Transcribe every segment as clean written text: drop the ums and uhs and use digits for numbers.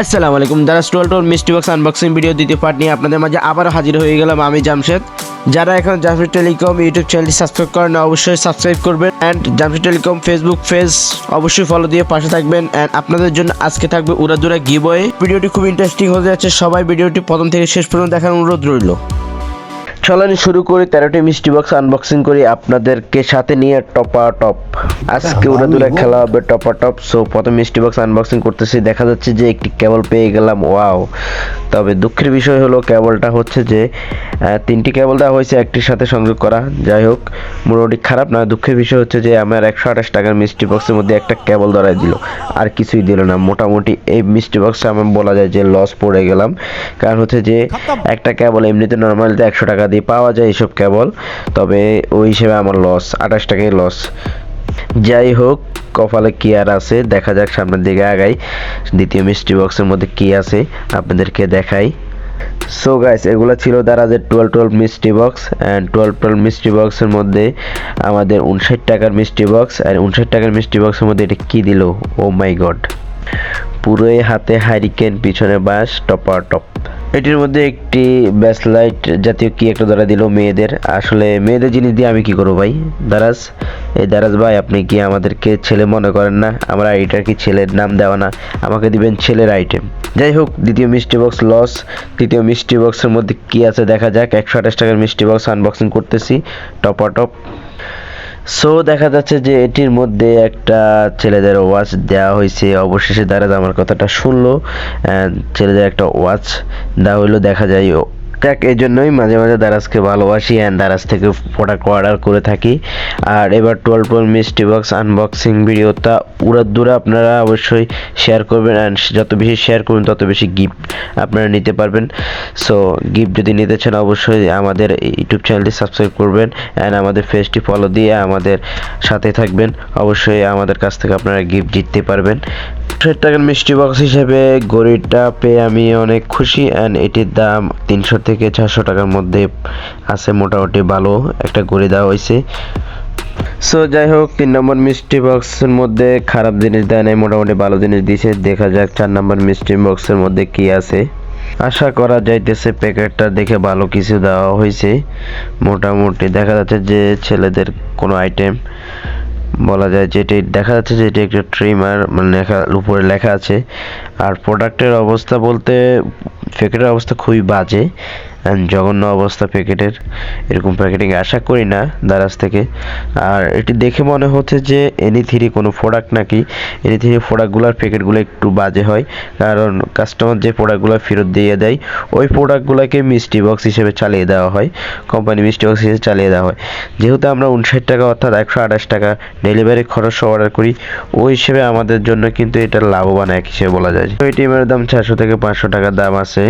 আসসালামু আলাইকুম। দারাজ মিষ্টি বক্স আনবক্সিং ভিডিও দ্বিতীয় পার্ট নিয়ে আপনাদের মাঝে আবারও হাজির হয়ে গেলাম আমি জামশেদ। যারা এখন জামশেদ টেলিকম ইউটিউব চ্যানেলটি সাবস্ক্রাইব করেন অবশ্যই সাবস্ক্রাইব করবেন and Jamshed telecom Facebook page অবশ্যই ফলো দিয়ে পাশে থাকবেন। অ্যান্ড আপনাদের জন্য আজকে থাকবে উড়াদুরা গিভওয়ে। ভিডিওটি খুব ইন্টারেস্টিং হতে যাচ্ছে, সবাই ভিডিওটি প্রথম থেকে শেষ পর্যন্ত দেখার অনুরোধ রইল। চলেন শুরু করি, 13টি মিষ্টি বক্স আনবক্সিং করি আপনাদেরকে সাথে নিয়ে টপ। আজকে উড়াদুরা খেলা হবে টপ। সো প্রথম মিষ্টি বক্স আনবক্সিং করতেছি। দেখা যাচ্ছে যে একটি কেবল পেয়ে গেলাম, ওয়াও। তবে দুঃখের বিষয় হলো কেবলটা হচ্ছে যে 3টি কেবল দেওয়া হয়েছে একটির সাথে সংযোগ করা। যাই হোক, মোটামুটি খারাপ না। দুঃখের বিষয় হচ্ছে যে আমার 128 টাকার মিষ্টি বক্সের মধ্যে একটা কেবল ধরাই দিল, আর কিছুই দিল না। মোটামুটি এই মিষ্টি বক্সটা আমার বলা যায় যে লস পড়ে গেলাম। কারণ হচ্ছে যে একটা কেবল এমনিতে নর্মালিতে 100 টাকা দিয়ে পাওয়া যায় এইসব কেবল, তবে ওই হিসেবে আমার লস 28 টাকাই লস। যাই হোক, কপালে কি আর আছে, দেখা যাক সামনের দিকে আগাই। দ্বিতীয় মিষ্টি বক্সের মধ্যে কি আছে আপনাদেরকে দেখাই। সো গাইস, এগুলো ছিল দারাজের 12 মিষ্টি বক্স। অ্যান্ড 12 মিষ্টি বক্সের মধ্যে আমাদের 59 টাকার মিষ্টি বক্স। আর 59 টাকার মিষ্টি বক্সের মধ্যে এটা কি দিল, ও মাই গড। পুরোই হাতে হারিকেন, পিছনে বাঁশ, টপ। এটির মধ্যে একটি ব্যাসলাইট জাতীয় কি একটা ধরা দিল মেয়েদের। আসলে মেয়েদের জিনিস দিয়ে আমি কি করবো ভাই? দারাজ ভাই, আপনি কি আমাদেরকে ছেলে মনে করেন না? আমরা এটার কি ছেলের নাম দেওয়া না? আমাকে দিবেন ছেলের আইটেম। যাই হোক, দ্বিতীয় মিষ্টি বক্স লস। তৃতীয় মিষ্টি বক্সের মধ্যে কি আছে দেখা যাক। 128 টাকার মিষ্টি বক্স আনবক্সিং করতেছি, টপ। সো দেখা যাচ্ছে যে এটির মধ্যে একটা ছেলেদের ওয়াচ দেওয়া হয়েছে। অবশেষে দারাজ আমার কথাটা শুনলো, ছেলেদের একটা ওয়াচ দেওয়া হইলো। দেখা যায় এই জন্যই মাঝে মাঝে দারাজকে ভালোবাসি অ্যান্ড দারাজ থেকে প্রোডাক্ট অর্ডার করে থাকি। আর এবার 12 মিষ্টি বক্স আনবক্সিং ভিডিওটা উড়াদুরা আপনারা অবশ্যই শেয়ার করবেন, অ্যান্ড যত বেশি শেয়ার করবেন তত বেশি গিফট আপনারা নিতে পারবেন। সো গিফট যদি নিতে চান অবশ্যই আমাদের ইউটিউব চ্যানেলটি সাবস্ক্রাইব করবেন অ্যান্ড আমাদের পেজটি ফলো দিয়ে আমাদের সাথে থাকবেন। অবশ্যই আমাদের কাছ থেকে আপনারা গিফট জিততে পারবেন। 60 টাকার মিষ্টি বক্স হিসেবে ঘড়িটা পেয়ে আমি অনেক খুশি। অ্যান্ড এটির দাম 300 থেকে 400 টাকার মধ্যে আছে। মোটামুটি ভালো একটা ঘড়ি দেওয়া হয়েছে। সো যাই হোক, 3 নম্বর মিষ্টি বক্সের মধ্যে খারাপ জিনিস দেয় নাই, মোটামুটি ভালো জিনিস দিয়েছে। দেখা যাক 4 নম্বর মিষ্টি বক্সের মধ্যে কি আছে। আশা করা যাইতেছে প্যাকেটটা দেখে ভালো কিছু দেওয়া হয়েছে। মোটামুটি দেখা যাচ্ছে যে ছেলেদের কোনো আইটেম বলা যায়, যেটি দেখা যাচ্ছে যে এটি একটা ট্রিমার, মানে উপরে লেখা আছে। আর প্রোডাক্টের অবস্থা বলতে প্যাকেটের অবস্থা খুবই বাজে, জঘন্য অবস্থা প্যাকেটের। এরকম প্যাকেটিং আশা করি না দারাজ থেকে। আর এটি দেখে মনে হচ্ছে যে এনি3 কোনো প্রোডাক্ট নাকি। এনি3 প্রোডাক্টগুলোর প্যাকেটগুলো একটু বাজে হয়, কারণ কাস্টমার যে প্রোডাক্টগুলো ফেরত দিয়ে দেয় ওই প্রোডাক্টগুলোকে মিষ্টি বক্স হিসেবে চালিয়ে দেওয়া হয়, কোম্পানি মিষ্টি বক্স হিসেবে চালিয়ে দেওয়া হয়। যেহেতু আমরা 59 টাকা অর্থাৎ 128 টাকা ডেলিভারি খরচ অর্ডার করি, ওই হিসেবে আমাদের জন্য কিন্তু এটা লাভবান এক হিসেবে বলা যায়। ওই টিমের দাম 400 থেকে 500 টাকা দাম আছে।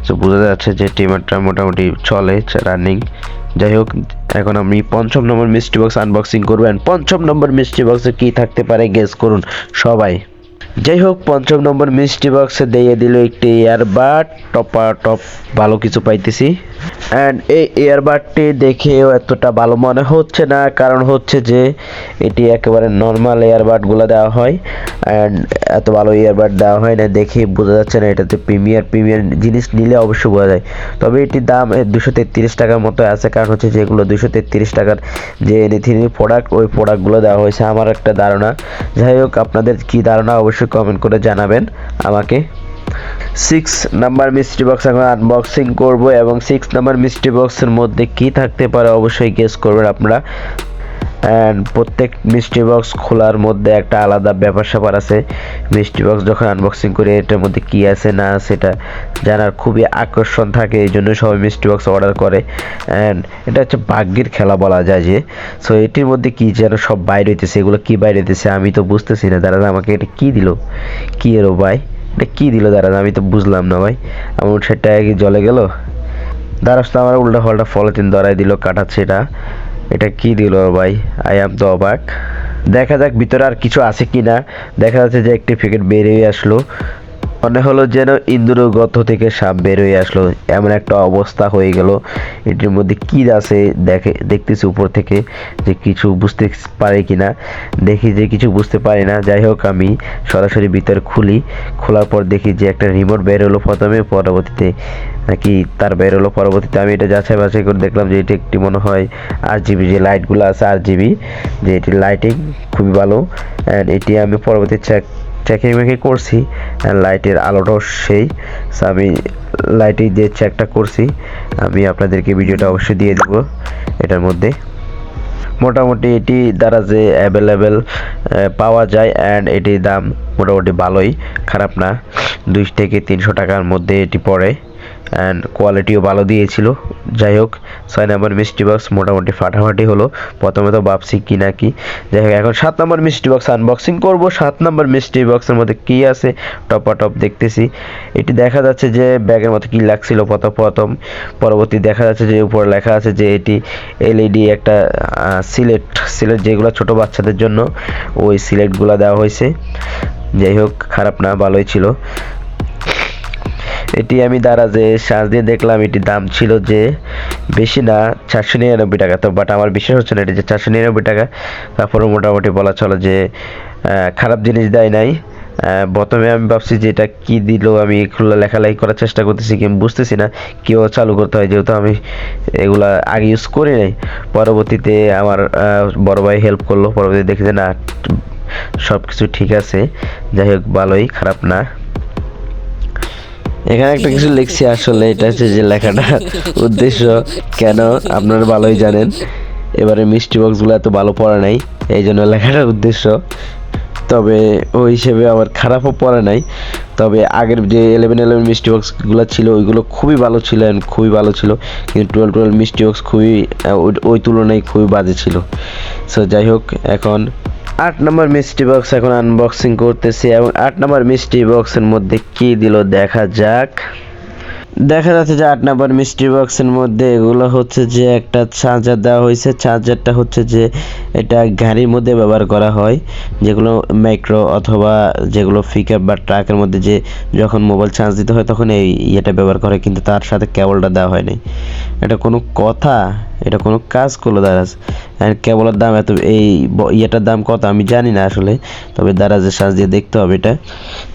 তো বোঝা যাচ্ছে যে টিমারটা মোটামুটি চলে, রানিং। যাই হোক, এখন আমি 5ম নম্বর মিষ্টি বক্স আনবক্সিং করবেন। 5ম নম্বর মিষ্টি বক্সে কি থাকতে পারে গেস করুন সবাই। যাই হোক, 5ম নম্বর মিষ্টি বক্সে দিয়ে দিল একটি ইয়ারবাড, টপ। ভালো কিছু পাইতেছি। অ্যান্ড এই ইয়ারবাডটি দেখেও এতটা ভালো মনে হচ্ছে না, কারণ হচ্ছে যে এটি একেবারে নর্মাল ইয়ারবাডগুলো দেওয়া হয় অ্যান্ড এত ভালো ইয়ারবাড দেওয়া হয় না। দেখে বোঝা যাচ্ছে না এটাতে প্রিমিয়ার জিনিস নিলে অবশ্যই বোঝা যায়। তবে এটির দাম 233 টাকার মতো আছে, কারণ হচ্ছে যেগুলো 233 টাকার যে এনিথিং প্রোডাক্ট, ওই প্রোডাক্টগুলো দেওয়া হয়েছে আমার একটা ধারণা। যাই হোক, আপনাদের কি ধারণা অবশ্যই কমেন্ট করে জানাবেন আমাকে। 6 নাম্বার মিষ্টি বক্স এখন আনবক্সিং করব, এবং 6 নাম্বার মিষ্টি বক্সের মধ্যে কি থাকতে পারে অবশ্যই গেস করবেন আপনারা। অ্যান্ড প্রত্যেক মিষ্টি বক্স খোলার মধ্যে একটা আলাদা ব্যাপার স্যাপার আছে। মিষ্টি বক্স যখন আনবক্সিং করে এটার মধ্যে কি আছে না সেটা জানার খুবই আকর্ষণ থাকে, এই জন্য সবাই মিষ্টি বক্স অর্ডার করে। অ্যান্ড এটা হচ্ছে ভাগ্যের খেলা বলা যায় যে। সো এটির মধ্যে কি যেন সব বাইরে হইতেছে, এগুলো কি বাইরে হইতেছে আমি তো বুঝতেছি না। দাঁড়ান, আমাকে এটা কি দিল, কি এরো ভাই, এটা কি দিল? দাঁড়ান, আমি তো বুঝলাম না ভাই। আমার 60 টাকা কি জলে গেল? দাঁড়াস তো, আমার উল্টা পাল্টা পলিথিন ধরাই দিল, কাটাচ্ছে এটা কি দিল ভাই? আই এম তো অবাক। দেখা যাক ভিতরে আর কিছু আছে কি না। দেখা যাচ্ছে যে একটি প্যাকেট বেরিয়ে আসলো। মনে হলো যেন ইন্দ্র গর্ত থেকে সাপ বের হয়ে আসলো, এমন একটা অবস্থা হয়ে গেল। এটির মধ্যে কি আছে দেখতেছি উপর থেকে যে কিছু বুঝতে পারি কিনা, দেখি যে কিছু বুঝতে পারি না। যাই হোক আমি সরাসরি ভিতরে খোলার পর দেখি যে একটা রিমোট বের হলো প্রথমে, পরবর্তীতে নাকি তার বের হলো, পরবর্তীতে আমি এটা যাচাই বাছাই করে দেখলাম যে এটি একটি মনে হয় RGB যে লাইটগুলো আছে RGB, যে এটি লাইটিং খুবই ভালো। অ্যান্ড এটি আমি পরবর্তী চেকিং করছি, লাইটের আলোটাও সেই। আমি লাইটে দিয়ে চেকটা করছি, আমি আপনাদেরকে ভিডিওটা অবশ্যই দিয়ে দেব। এটার মধ্যে মোটামুটি এটি দ্বারা যে অ্যাভেলেবেল পাওয়া যায়, অ্যান্ড এটির দাম মোটামুটি ভালোই, খারাপ না। 200 থেকে 300 টাকার মধ্যে এটি পড়ে, অ্যান্ড কোয়ালিটিও ভালো দিয়েছিল। যাই হোক 6 নম্বর মিস্ট্রি বক্স মোটামুটি ফাটাফাটি হলো। প্রথমে তো ভাবছি কি না কি, যাই হোক এখন 7 নম্বর মিস্ট্রি বক্স আনবক্সিং করব। 7 নম্বর মিস্ট্রি বক্সের মধ্যে কি আছে টপ দেখতেছি। এটি দেখা যাচ্ছে যে ব্যাগের মধ্যে কি লাগছিল প্রথম, পরবর্তী দেখা যাচ্ছে যে উপরে লেখা আছে যে এটি LED একটা সিলেট যেগুলো ছোট বাচ্চাদের জন্য, ওই সিলেটগুলো দেওয়া হয়েছে। যাই হোক খারাপ না, ভালোই ছিল। এটি আমি দারাজে সার্চ দিয়ে দেখলাম, এটি দাম ছিল যে বেশি না 499 টাকা। তো বাট আমার বিশ্বাস হচ্ছে না এটি যে 499 টাকা। তারপরে মোটামুটি বলা চলে যে খারাপ জিনিস দেয় নাই। প্রথমে আমি ভাবছি যে এটা কি দিল, আমি এগুলো লেখালেখি করার চেষ্টা করতেছি কিন্তু বুঝতেছি না কীভাবে চালু করতে হয়, যেহেতু আমি এগুলা আগে ইউজ করি নাই। পরবর্তীতে আমার বড় ভাই হেল্প করলো, পরবর্তীতে দেখি যে না সব কিছু ঠিক আছে। যাই হোক ভালোই, খারাপ না। এখানে একটা কিছু লিখছি, আসলে এটা হচ্ছে যে লেখাটা উদ্দেশ্য কেন আপনারা ভালোই জানেন। এবারে মিষ্টি বক্সগুলো এত ভালো পড়া নাই, এই জন্য লেখাটার উদ্দেশ্য। তবে ওই হিসেবে আবার খারাপও পড়ে নাই। তবে আগের যে 11 মিষ্টি বক্সগুলো ছিল ওইগুলো খুবই ভালো ছিল, খুবই ভালো ছিল। কিন্তু 12 মিষ্টি বক্স খুবই ওই তুলনায় খুবই বাজে ছিল। সো যাই হোক এখন 8 নম্বর মিষ্টি বক্স এখন আনবক্সিং করতেছি, এবং 8 নম্বর মিষ্টি বক্সের মধ্যে কি দিল দেখা যাক। দেখা যাচ্ছে যে 8 নম্বর মিষ্টি বক্সের মধ্যে এগুলো হচ্ছে যে একটা চার্জার দেওয়া হয়েছে। চার্জারটা হচ্ছে যে এটা গাড়ির মধ্যে ব্যবহার করা হয়, যেগুলো মাইক্রো অথবা যেগুলো পিকআপ বা ট্রাকের মধ্যে যে যখন মোবাইল চার্জ দিতে হয় তখন এই ইয়েটা ব্যবহার করে, কিন্তু তার সাথে কেবলটা দেওয়া হয় নাই। এটা কোনো কথা? এটা কোনো কাজ করলো দারাজ? কেবলের দাম এত, এই ইয়েটার দাম কত আমি জানি না আসলে, তবে দারাজের সার্চ দিয়ে দেখতে হবে এটা।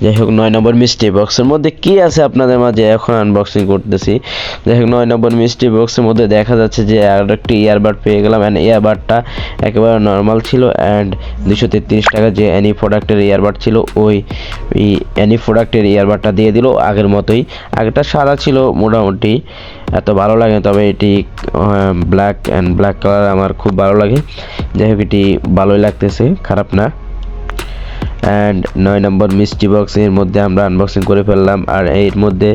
যাই হোক 9 নম্বর মিষ্টি বক্সের মধ্যে কি আছে আপনাদের মাঝে এখন আনবক্সিং করতেছি। যাই হোক 9 নম্বর মিষ্টি বক্সের মধ্যে দেখা যাচ্ছে যে আর একটি ইয়ারবাড পেয়ে গেলাম, অ্যান্ড ইয়ারবাডটা একেবারে নর্মাল ছিল, অ্যান্ড 233 টাকা যে অ্যানি প্রোডাক্টের ইয়ারবাড ছিল ওই অ্যানি প্রোডাক্টের ইয়ারবাডটা দিয়ে দিল আগের মতোই। আগেরটা সাদা ছিল, মোটামুটি এত ভালো লাগে, তবে এটি ব্ল্যাক কালার আমার খুব ভালো লাগে। যাই হোক এটি ভালোই লাগতেছে, খারাপ না। অ্যান্ড 9 নম্বর মিষ্টি বক্স এর মধ্যে আমরা আনবক্সিং করে ফেললাম, আর এর মধ্যে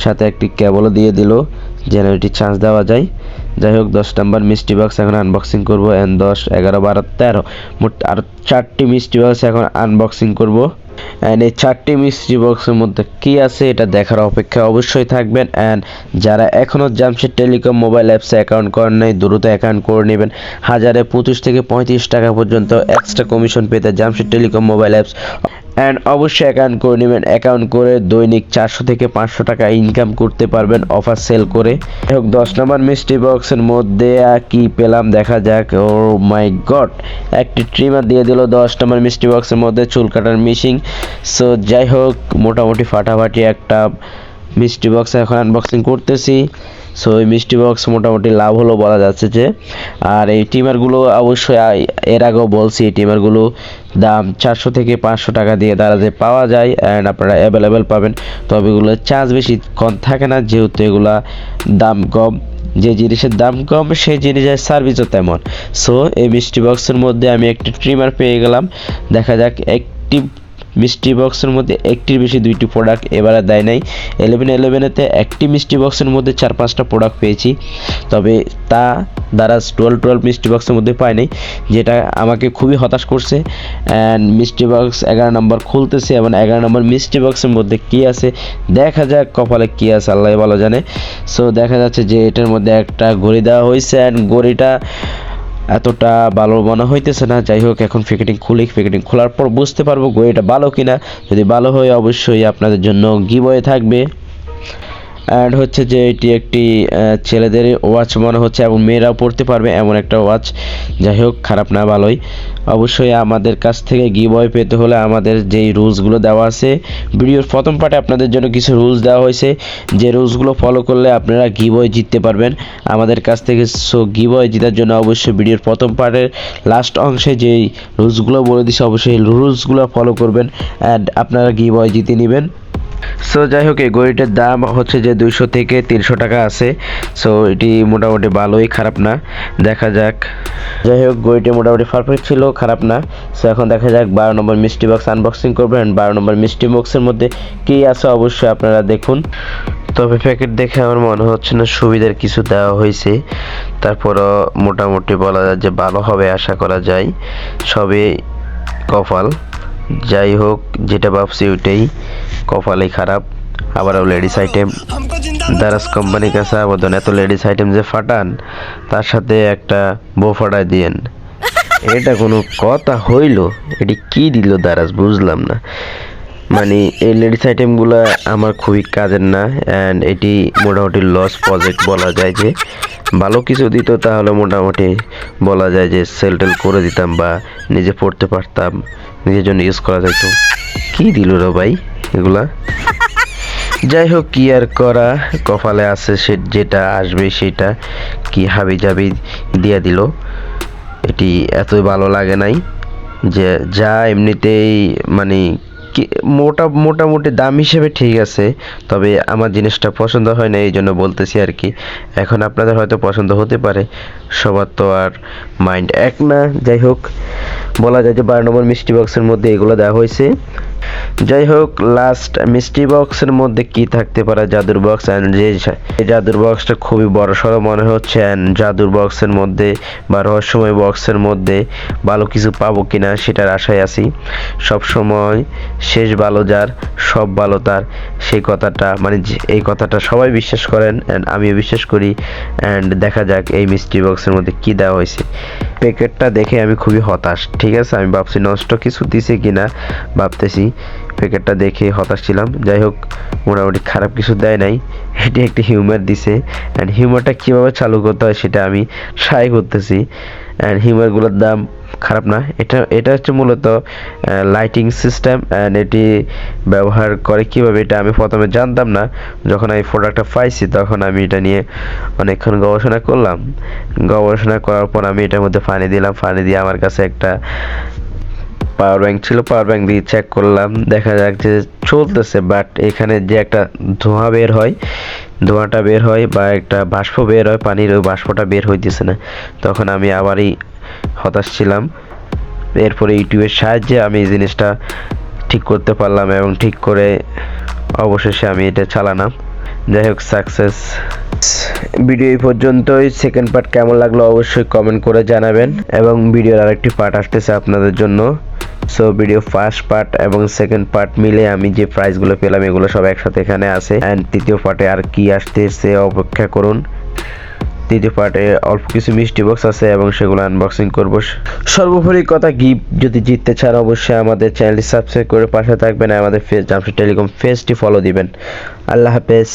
সাথে একটি কেবলও দিয়ে দিল যেন এটি চার্জ দেওয়া যায়। যাই হোক 10 নম্বর মিষ্টি বক্স এখন আনবক্সিং করব, অ্যান্ড 10, 11, 12, 13 মোট আর 4টি মিষ্টি বক্স এখন আনবক্সিং করব। অ্যান্ড এই 4টি মিষ্টি বক্সের মধ্যে কি আছে এটা দেখার অপেক্ষা অবশ্যই থাকবেন। অ্যান্ড যারা এখনও জামশেদ টেলিকম মোবাইল অ্যাপসে অ্যাকাউন্ট করেন নাই দ্রুত অ্যাকাউন্ট করে নেবেন। 25 থেকে 35 টাকা পর্যন্ত এক্সট্রা কমিশন পেতে Jamshed telecom mobile apps and অবশ্যই অ্যাকাউন্ট করে নেবেন। অ্যাকাউন্ট করে দৈনিক 400 থেকে 500 টাকা ইনকাম করতে পারবেন অফার সেল করে। যাই হোক 10 নম্বর মিষ্টি বক্সের মধ্যে কি পেলাম দেখা যাক। ও মাই গড, একটি ট্রিমার দিয়ে দিল 10 নম্বর মিষ্টি বক্সের মধ্যে, চুল কাটার মেশিন। সো যাই হোক মোটামুটি ফাটাফাটি একটা মিষ্টি বক্স এখন আনবক্সিং করতেছি। সো এই মিষ্টি বক্স মোটামুটি লাভ হলো বলা যাচ্ছে যে। আর এই টিমারগুলো অবশ্যই এর আগেও বলছি, এই টিমারগুলো দাম 400 থেকে 500 টাকা দিয়ে দারাজে পাওয়া যায়, অ্যান্ড আপনারা অ্যাভেলেবেল পাবেন। তবে এগুলো চার্জ বেশি কম থাকে না, যেহেতু এগুলা দাম কম। যে জিনিসের দাম কম সেই জিনিসের সার্ভিসও তেমন। সো এই মিষ্টি বক্সের মধ্যে আমি একটি ট্রিমার পেয়ে গেলাম। দেখা যাক, একটি মিষ্টি বক্সের মধ্যে একটির বেশি 2টি প্রোডাক্ট এবারে দেয় নাই। 11-11-এতে একটি মিষ্টি বক্সের মধ্যে 4-5টা প্রোডাক্ট পেয়েছি, তবে তা দারাজ 12 মিষ্টি বক্সের মধ্যে পাই নাই, যেটা আমাকে খুবই হতাশ করছে। অ্যান্ড মিষ্টি বক্স 11 নম্বর খুলতেছে, এবং 11 নম্বর মিষ্টি বক্সের মধ্যে কি আছে দেখা যাক, কপালে কি আছে আল্লাহ ভালো জানে। সো দেখা যাচ্ছে যে এটার মধ্যে একটা ঘড়ি দেওয়া হয়েছে, অ্যান্ড ঘড়িটা এতটা ভালো মনে হইতেছে না। যাই হোক, এখন প্যাকেটিং খুলি, প্যাকেটিং খোলার পর বুঝতে পারবো ঘড়িটা ভালো কিনা। যদি ভালো হয় অবশ্যই আপনাদের জন্য গিভওয়ে থাকবে। অ্যান্ড হচ্ছে যে এটি একটি ছেলেদের ওয়াচ মনে হচ্ছে এবং মেয়েরাও পড়তে পারবে এমন একটা ওয়াচ। যাই হোক, খারাপ না, ভালোই। অবশ্যই আমাদের কাছ থেকে গিভওয়ে পেতে হলে আমাদের যেই রুলসগুলো দেওয়া আছে, ভিডিওর প্রথম পার্টে আপনাদের জন্য কিছু রুলস দেওয়া হয়েছে, যে রুলসগুলো ফলো করলে আপনারা গিভওয়ে জিততে পারবেন আমাদের কাছ থেকে। সো গিভওয়ে জেতার জন্য অবশ্যই ভিডিওর প্রথম পার্টের লাস্ট অংশে যেই রুলসগুলো বলে দিচ্ছে অবশ্যই এই রুলসগুলো ফলো করবেন অ্যান্ড আপনারা গিভওয়ে জিতে নেবেন। সো যাই হোক, এই ঘড়িটার দাম হচ্ছে যে 200 থেকে 300 টাকা আছে। সো এটি মোটামুটি ভালোই, খারাপ না, দেখা যাক। যাই হোক, ঘড়িটি মোটামুটি পারফেক্ট ছিল, খারাপ না। সো এখন দেখা যাক 12 নম্বর মিস্ট্রি বক্স আনবক্সিং করবেন। 12 নম্বর মিস্ট্রি বক্সের মধ্যে কী আছে অবশ্যই আপনারা দেখুন। তবে প্যাকেট দেখে আমার মনে হচ্ছে না সুবিধার কিছু দেওয়া হয়েছে, তারপরও মোটামুটি বলা যায় যে ভালো হবে, আশা করা যায়। সবই কপাল। যাই হোক, যেটা ভাবছি ওইটাই, কপালই খারাপ। আবারও লেডিস আইটেম, দারাজ কোম্পানির কাছে আবেদন, এত লেডিস আইটেম যে ফাটান, তার সাথে একটা বউ ফাটাই দিয়েন, এটা কোনো কথা হইল? এটি কি দিল দারাজ, বুঝলাম না। মানে এই লেডিস আইটেমগুলো আমার খুবই কাজের না, অ্যান্ড এটি মোটামুটি লস প্রজেক্ট বলা যায়। যে ভালো কিছু দিত তাহলে মোটামুটি বলা যায় যে সেল টেল করে দিতাম বা নিজে পড়তে পারতাম, নিজের জন্য ইউজ করা যেত। কি দিল রে ভাই এগুলা? যাই হোক, কি আর করা, কপালে আছে, সে যেটা আসবে সেটা কি হাবি জাবি দিয়া দিল। এটি এতই ভালো লাগে নাই, যে যা এমনিতেই মানে কি মোটামুটি দাম হিসেবে ঠিক আছে, তবে আমার জিনিসটা পছন্দ হয় না, এই জন্য বলতেছি আর কি। এখন আপনাদের হয়তো পছন্দ হতে পারে, সবার তো আর মাইন্ড এক না। যাই হোক, বলা যায় যে 12 নম্বর মিষ্টি বক্সের মধ্যে এগুলো দেওয়া হয়েছে। যাই হোক, লাস্ট মিষ্টি বক্সের মধ্যে কি থাকতে পারে? জাদুর বক্স। অ্যান্ড যে জাদুর বক্সটা খুবই বড় সড়ো মনে হচ্ছে, অ্যান্ড জাদুর বক্সের মধ্যে বা রহস্যময় বক্সের মধ্যে ভালো কিছু পাবো কিনা সেটার আশায় আছি। সব সময় শেষ ভালো যার, সব ভালো তার, সেই কথাটা মানে এই কথাটা সবাই বিশ্বাস করেন, অ্যান্ড আমিও বিশ্বাস করি। অ্যান্ড দেখা যাক এই মিষ্টি বক্সের মধ্যে কি দেওয়া হয়েছে। প্যাকেটটা দেখে আমি খুবই হতাশ, ঠিক আছে। আমি ভাবছি নষ্ট কিছু দিছে কিনা, ভাবতেছি প্যাকেটটা দেখে হতাশ ছিলাম। যাই হোক, মোটামুটি খারাপ কিছু দেয় নাই, এটি একটি হিউমার দিছে। অ্যান্ড হিউমারটা কীভাবে চালু করতে হয় সেটা আমি ট্রাই করতেছি। অ্যান্ড হিউমারগুলোর দাম খারাপ না। এটা হচ্ছে মূলত লাইটিং সিস্টেম, অ্যান্ড এটি ব্যবহার করে কীভাবে এটা আমি প্রথমে জানতাম না। যখন আমি প্রোডাক্টটা পাইছি তখন আমি এটা নিয়ে অনেকক্ষণ গবেষণা করলাম। গবেষণা করার পর আমি এটার মধ্যে পানি দিলাম, পানি দিয়ে আমার কাছে একটা পাওয়ার ব্যাংক ছিল, পাওয়ার ব্যাংক দিয়ে চেক করলাম, দেখা যাক যে চলতেছে। বাট এখানে যে একটা ধোঁয়া বের হয়, ধোঁয়াটা বের হয় বা একটা বাষ্প বের হয় পানির, ওই বাষ্পটা বের হইতেছে না। তখন আমি আবারই হতাশ ছিলাম। এরপরে ইউটিউবের সাহায্যে আমি এই জিনিসটা ঠিক করতে পারলাম এবং ঠিক করে অবশেষে আমি এটা চালালাম। যাই হোক, সাকসেস। ভিডিও এই পর্যন্তই। সেকেন্ড পার্ট কেমন লাগলো অবশ্যই কমেন্ট করে জানাবেন, এবং ভিডিওর আরেকটি পার্ট আসতেছে আপনাদের জন্য। সো ভিডিও ফার্স্ট পার্ট এবং সেকেন্ড পার্ট মিলে আমি যে প্রাইসগুলো পেলাম এগুলো সব একসাথে এখানে আছে। অ্যান্ড তৃতীয় পার্টে আর কি আসতেছে অপেক্ষা করুন। তৃতীয় পার্টে অল্প কিছু মিষ্টি বক্স আছে এবং সেগুলো আনবক্সিং করব। সর্বোপরি কথা, গিফট যদি জিততে চান অবশ্যই আমাদের চ্যানেলটি সাবস্ক্রাইব করে পাশে থাকবেন, আমাদের জামশেদ টেলিকম পেজটি ফলো দিবেন। আল্লাহ হাফেজ।